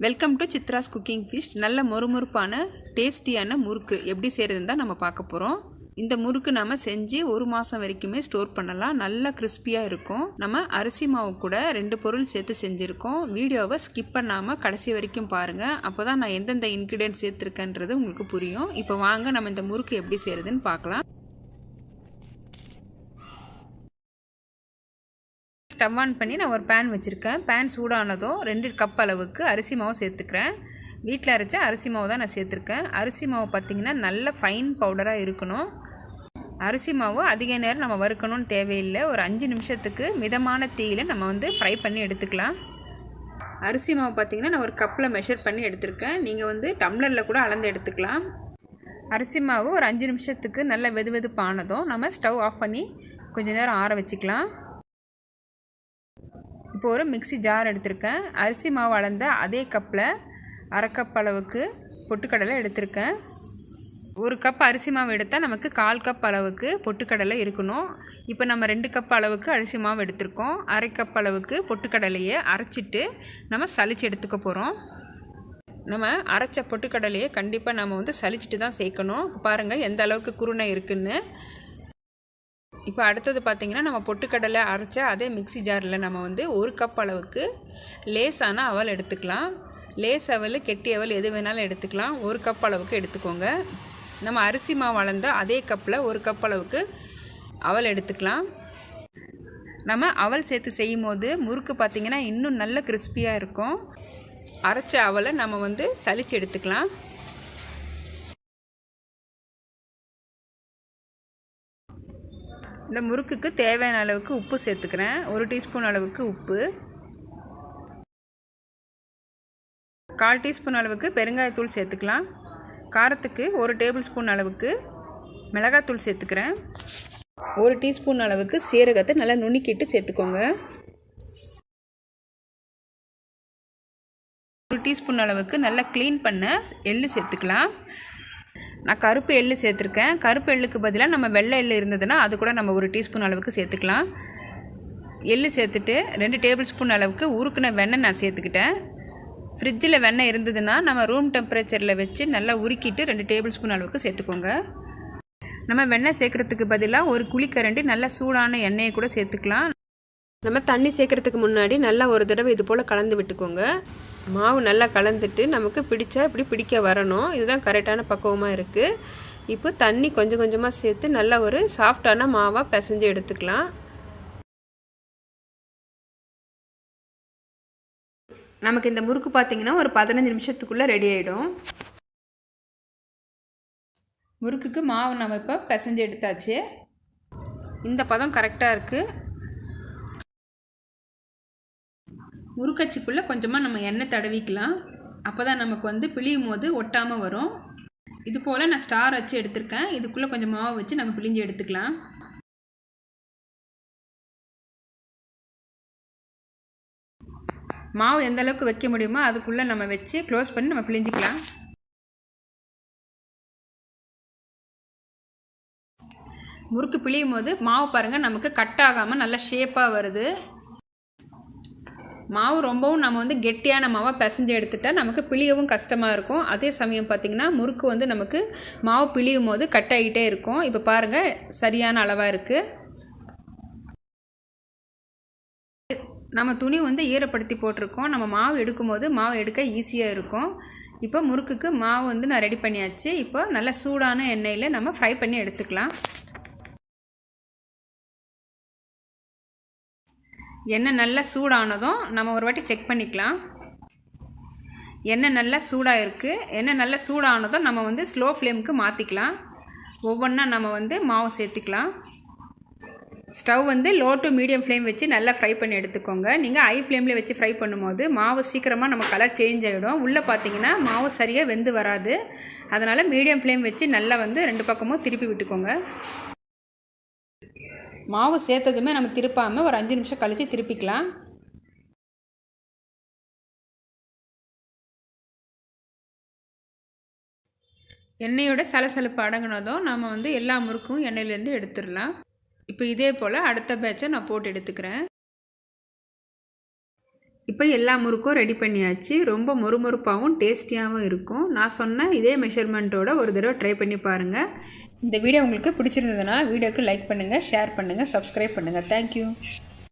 Welcome to Chitra's cooking fish. நல்ல மொறுமொறுப்பான டேஸ்டியான முறுக்கு எப்படி செய்கிறதுன்னு தான் நம்ம பார்க்க போகிறோம். இந்த முறுக்கு நம்ம செஞ்சு 1 மாதம் வரைக்குமே ஸ்டோர் பண்ணலாம். நல்லா கிறிஸ்பியாக இருக்கும். நம்ம அரிசி மாவு கூட 2 பொருள் சேர்த்து செஞ்சுருக்கோம். வீடியோவை ஸ்கிப் பண்ணாமல் கடைசி வரைக்கும் பாருங்கள். அப்போ தான் நான் எந்தெந்த இன்க்ரீடியன்ட் சேர்த்துருக்கேன்றது உங்களுக்கு புரியும். இப்போ வாங்க நம்ம இந்த முறுக்கு எப்படி செய்கிறதுன்னு பார்க்கலாம். ஸ்டவ் ஆன் பண்ணி நான் ஒரு பேன் வச்சுருக்கேன். பேன் சூடானதும் 2 கப் அளவுக்கு அரிசி மாவு சேர்த்துக்கிறேன். வீட்டில் அரைச்ச அரிசி மாவு தான் நான் சேர்த்துருக்கேன். அரிசி மாவு பார்த்திங்கன்னா நல்ல ஃபைன் பவுடராக இருக்கணும். அரிசி மாவு அதிக நேரம் நம்ம வறுக்கணும்னு தேவையில்லை. ஒரு 5 நிமிஷத்துக்கு மிதமான தீயில் நம்ம ஃப்ரை பண்ணி எடுத்துக்கலாம். அரிசி மாவு பார்த்திங்கன்னா நான் ஒரு கப்பில் மெஷர் பண்ணி எடுத்திருக்கேன். நீங்கள் டம்ளரில் கூட அளந்து எடுத்துக்கலாம். அரிசி மாவு ஒரு 5 நிமிஷத்துக்கு நல்ல வெதுவெதுப்பானதும் நம்ம ஸ்டவ் ஆஃப் பண்ணி கொஞ்சம் நேரம் ஆற வச்சுக்கலாம். இப்போ ஒரு மிக்ஸி ஜார் எடுத்திருக்கேன். அரிசி மாவு அளந்த அதே கப்பில் 1/2 கப் அளவுக்கு பொட்டுக்கடலை எடுத்திருக்கேன். 1 கப் அரிசி மாவு எடுத்தால் நமக்கு 1/4 கப் அளவுக்கு பொட்டுக்கடலை இருக்கணும். இப்போ நம்ம 2 கப் அளவுக்கு அரிசி மாவு எடுத்திருக்கோம். 1/2 கப் அளவுக்கு பொட்டுக்கடலையை அரைச்சிட்டு நம்ம சலிச்சு எடுத்துக்க போகிறோம். நம்ம அரைச்ச பொட்டுக்கடலையை கண்டிப்பாக நம்ம சலிச்சிட்டு தான் சேர்க்கணும். பாருங்கள் எந்த அளவுக்கு குருணை இருக்குன்னு. இப்போ அடுத்தது பார்த்திங்கன்னா நம்ம பொட்டுக்கடலை அரைச்ச அதே மிக்ஸி ஜாரில் நம்ம 1 கப் அளவுக்கு லேசான அவல் எடுத்துக்கலாம். லேஸ் அவல் கெட்டி அவல் எது வேணாலும் எடுத்துக்கலாம். 1 கப் அளவுக்கு எடுத்துக்கோங்க. நம்ம அரிசி மாவு அளந்த அதே கப்பில் 1 கப் அளவுக்கு அவல் எடுத்துக்கலாம். நம்ம அவல் சேர்த்து செய்யும் போது முறுக்கு பார்த்திங்கன்னா இன்னும் நல்ல கிறிஸ்பியாக இருக்கும். அரைச்ச அவலை நம்ம சலிச்சு எடுத்துக்கலாம். இந்த முறுக்குக்கு தேவையான அளவுக்கு உப்பு சேர்த்துக்கிறேன். 1 டீஸ்பூன் அளவுக்கு உப்பு, 1/4 டீஸ்பூன் அளவுக்கு பெருங்காயத்தூள் சேர்த்துக்கலாம். காரத்துக்கு 1 டேபிள் ஸ்பூன் அளவுக்கு மிளகாத்தூள் சேர்த்துக்கிறேன். 1 டீஸ்பூன் அளவுக்கு சீரகத்தை நல்லா நுணுக்கிட்டு சேர்த்துக்கோங்க. 1 டீஸ்பூன் அளவுக்கு நல்லா க்ளீன் பண்ண எள்ளு சேர்த்துக்கலாம். நான் கருப்பு எள்ளு சேர்த்துருக்கேன். கருப்பு எள்ளுக்கு பதிலாக நம்ம வெள்ளை எள்ளு இருந்ததுன்னா அது கூட நம்ம 1 டீஸ்பூன் அளவுக்கு சேர்த்துக்கலாம். எள்ளு சேர்த்துட்டு 2 டேபிள் ஸ்பூன் அளவுக்கு உருக்குன வெண்ணெய் நான் சேர்த்துக்கிட்டேன். ஃப்ரிட்ஜில் வெண்ணெய் இருந்ததுன்னா நம்ம ரூம் டெம்பரேச்சரில் வச்சு நல்லா உருக்கிட்டு 2 டேபிள் ஸ்பூன் அளவுக்கு சேர்த்துக்கோங்க. நம்ம வெண்ணெய் சேர்க்குறதுக்கு பதிலாக ஒரு குழிக்கரண்டி நல்லா சூடான எண்ணெயை கூட சேர்த்துக்கலாம். நம்ம தண்ணி சேர்க்குறதுக்கு முன்னாடி நல்லா ஒரு தடவை இது போல் கலந்து விட்டுக்கோங்க. மாவு நல்லா கலந்துட்டு நமக்கு பிடிச்சா இப்படி பிடிக்க வரணும். இதுதான் கரெக்டான பக்குவமாக இருக்குது. இப்போ தண்ணி கொஞ்சம் கொஞ்சமாக சேர்த்து நல்லா ஒரு சாஃப்டான மாவாக பிசைஞ்சு எடுத்துக்கலாம். நமக்கு இந்த முறுக்கு பார்த்திங்கன்னா ஒரு 15 நிமிஷத்துக்குள்ளே ரெடி ஆகிடும். முறுக்குக்கு மாவு நம்ம இப்போ பிசைஞ்சு எடுத்தாச்சு. இந்த பதம் கரெக்டாக இருக்குது. முறுக்கச்சிக்குள்ளே கொஞ்சமாக நம்ம எண்ணெய் தடவிக்கலாம். அப்போ தான் நமக்கு பிழியும் போது ஒட்டாமல் வரும். இது போல் நான் ஸ்டார் வச்சு எடுத்திருக்கேன். இதுக்குள்ளே கொஞ்சம் மாவு வச்சு நம்ம பிழிஞ்சு எடுத்துக்கலாம். மாவு எந்த அளவுக்கு வைக்க முடியுமோ அதுக்குள்ளே நம்ம வச்சு க்ளோஸ் பண்ணி நம்ம பிழிஞ்சிக்கலாம். முறுக்கு பிழியும் போது மாவு பாருங்கள் நமக்கு கட் ஆகாமல் நல்லா ஷேப்பாக வருது. மாவு ரொம்பவும் நம்ம கெட்டியான மாவாக பிசைஞ்சு எடுத்துட்டால் நமக்கு பிழியவும் கஷ்டமாக இருக்கும். அதே சமயம் பார்த்திங்கன்னா முறுக்கு நமக்கு மாவு பிழியும் போது கட் ஆகிட்டே இருக்கும். இப்போ பாருங்கள் சரியான அளவாக இருக்குது. நம்ம துணி ஈரப்படுத்தி போட்டிருக்கோம். நம்ம மாவு எடுக்கும் போது மாவு எடுக்க ஈஸியாக இருக்கும். இப்போ முறுக்குக்கு மாவு நான் ரெடி பண்ணியாச்சு. இப்போ நல்லா சூடான எண்ணெயில் நம்ம ஃப்ரை பண்ணி எடுத்துக்கலாம். எண்ணெய் நல்லா சூடானதும் நம்ம ஒரு வாட்டி செக் பண்ணிக்கலாம். எண்ணெய் நல்லா சூடாக இருக்குது. எண்ணெய் நல்லா சூடானதும் நம்ம ஸ்லோ ஃப்ளேமுக்கு மாற்றிக்கலாம். ஒவ்வொன்றா நம்ம மாவு சேர்த்துக்கலாம். Stove low to medium flame வச்சு நல்லா ஃப்ரை பண்ணி எடுத்துக்கோங்க. நீங்கள் ஹை ஃப்ளேமில் வச்சு ஃப்ரை பண்ணும்போது மாவு சீக்கிரமாக நம்ம கலர் சேஞ்ச் ஆகிடும். உள்ளே பார்த்திங்கன்னா மாவு சரியாக வெந்து வராது. அதனால் மீடியம் ஃப்ளேம் வச்சு நல்லா 2 பக்கமும் திருப்பி விட்டுக்கோங்க. மாவு சேர்த்ததுமே நம்ம திருப்பாமல் ஒரு 5 நிமிஷம் கழித்து திருப்பிக்கலாம். எண்ணெயோட சலசலப்பு அடங்கினதும் நம்ம எல்லா முறுக்கும் எண்ணெயிலேருந்து எடுத்துடலாம். இப்போ இதே போல் அடுத்த பேட்சை நான் போட்டு எடுத்துக்கிறேன். இப்போ எல்லா முறுக்கும் ரெடி பண்ணியாச்சு. ரொம்ப மொறுமொறுப்பாகவும் டேஸ்டியாகவும் இருக்கும். நான் சொன்ன இதே மெஷர்மெண்ட்டோட ஒரு தடவை ட்ரை பண்ணி பாருங்கள். இந்த வீடியோ உங்களுக்கு பிடிச்சிருந்ததுன்னா வீடியோக்கு லைக் பண்ணுங்கள், ஷேர் பண்ணுங்கள், சப்ஸ்கிரைப் பண்ணுங்கள். தேங்க்யூ.